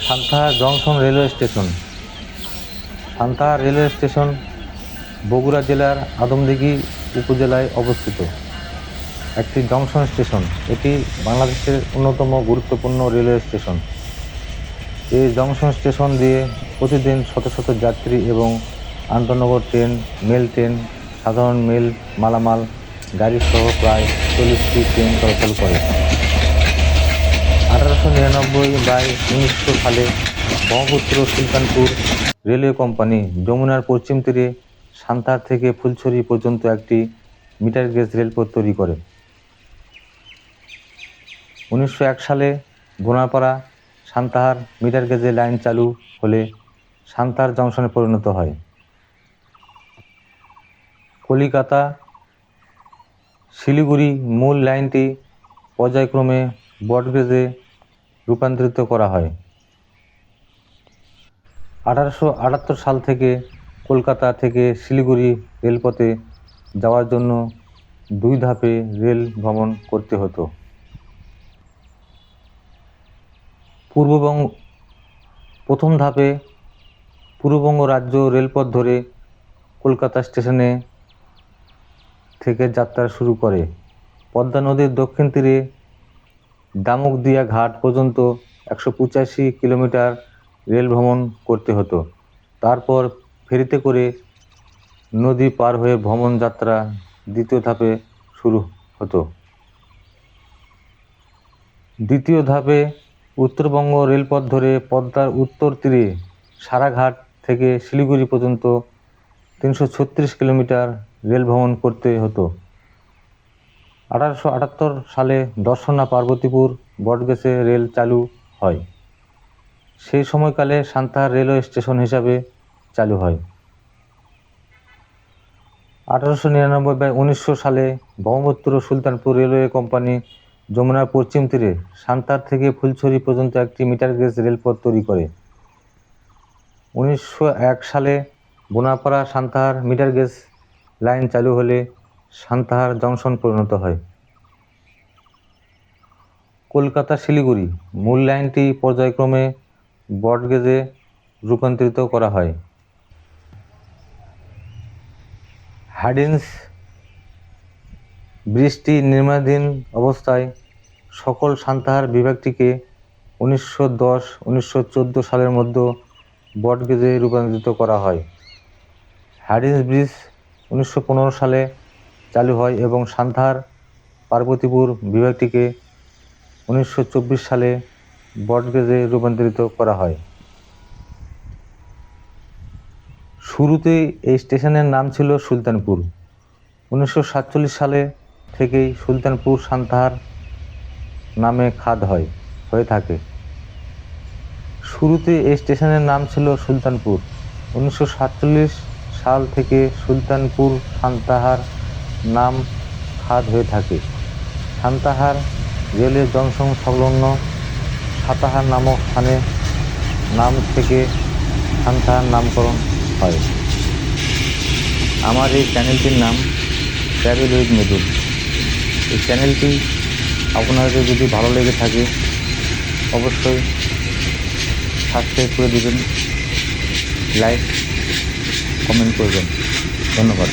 Santahar junction railway station. Santahar railway station Bogura জেলার আদমদীঘি উপজেলায় অবস্থিত একটি জংশন স্টেশন। এটি বাংলাদেশের অন্যতম গুরুত্বপূর্ণ রেলওয়ে স্টেশন। এই জংশন স্টেশন দিয়ে প্রতিদিন শত শত যাত্রী এবং আন্তনগর ট্রেন, মেল ট্রেন, সাধারণ মেল, মালামাল গাড়ি সহ প্রায় 40টি ট্রেন চলাচল করে। 1899/1900 সালে ব্রহ্মপুত্র সুলতানপুর রেলওয়ে কোম্পানি যমুনার পশ্চিম তীরে সান্তাহার থেকে ফুলছড়ি পর্যন্ত একটি মিটার গেজ রেলপথ তৈরি করে। 1901 সালে বোনাপাড়া সান্তাহার মিটার গেজের লাইন চালু হলে সান্তাহার জংশনে পরিণত হয়। কলিকাতা শিলিগুড়ি মূল লাইনটি পর্যায়ক্রমে ব্রডগেজে রূপান্তরিত করা হয়। 1878 সাল থেকে কলকাতা থেকে শিলিগুড়ি রেলপথে যাওয়ার জন্য 2 ধাপে রেল ভ্রমণ করতে হতো। প্রথম ধাপে পূর্ববঙ্গ রাজ্য রেলপথ ধরে কলকাতা স্টেশনে থেকে যাত্রা শুরু করে। পদ্মা নদীর দক্ষিণ তীরে দামুকদিয়া ঘাট পর্যন্ত 185 কিলোমিটার রেল ভ্রমণ করতে হতো। তারপর ফেরিতে করে নদী পার হয়ে ভ্রমণ যাত্রা দ্বিতীয় ধাপে শুরু হতো। দ্বিতীয় ধাপে উত্তরবঙ্গ রেলপথ ধরে পদ্মার উত্তর তীরে সারাঘাট থেকে শিলিগুড়ি পর্যন্ত 336 কিলোমিটার রেল ভ্রমণ করতে হতো। 1878 সালে দর্শনা পার্বতীপুর ব্রডগেজে রেল চালু হয়। সেই সময়কালে সান্তাহার রেলওয়ে স্টেশন হিসাবে চালু হয়। 1899/1900 সালে ব্রহ্মপুত্র সুলতানপুর রেলওয়ে কোম্পানি যমুনার পশ্চিম তীরে সান্তাহার থেকে ফুলছড়ি পর্যন্ত একটি মিটার গেজ রেলপথ তৈরি করে। 1901 সালে Bonapara Santahar metre gauge line চালু হলে সান্তাহার জংশন পরিণত হয়। কলকাতা শিলিগুড়ি মূল লাইনটি পর্যায়ক্রমে ব্রডগেজে রূপান্তরিত করা হয়। হার্ডিঞ্জ ব্রিজটি নির্মাণাধীন অবস্থায় সকল সান্তাহার বিভাগটিকে 1910-1914 সালের মধ্যে ব্রডগেজে রূপান্তরিত করা হয়। হার্ডিঞ্জ ব্রিজ 1915 সালে চালু হয় এবং সান্তাহার পার্বতীপুর বিভাগটিকে 1924 সালে ব্রডগেজে রূপান্তরিত করা হয়। শুরুতে এই স্টেশনের নাম ছিল সুলতানপুর। 1947 সালে থেকেই সুলতানপুর সান্তাহার নামে খাদ হয়ে থাকে। শুরুতে এই স্টেশনের নাম ছিল সুলতানপুর। 1947 সাল থেকে সুলতানপুর সান্তাহার নাম খাদ হয়ে থাকে। সান্তাহার রেলওয়ে জংশন সংলগ্ন সাতাহার নামক স্থানে নাম থেকে সান্তাহার নামকরণ হয়। আমার এই চ্যানেলটির নাম ট্রাভেল উইথ মৃদুল। এই চ্যানেলটি আপনাদের যদি ভালো লেগে থাকে অবশ্যই সাবস্ক্রাইব করে দেবেন, লাইক, কমেন্ট করবেন। ধন্যবাদ।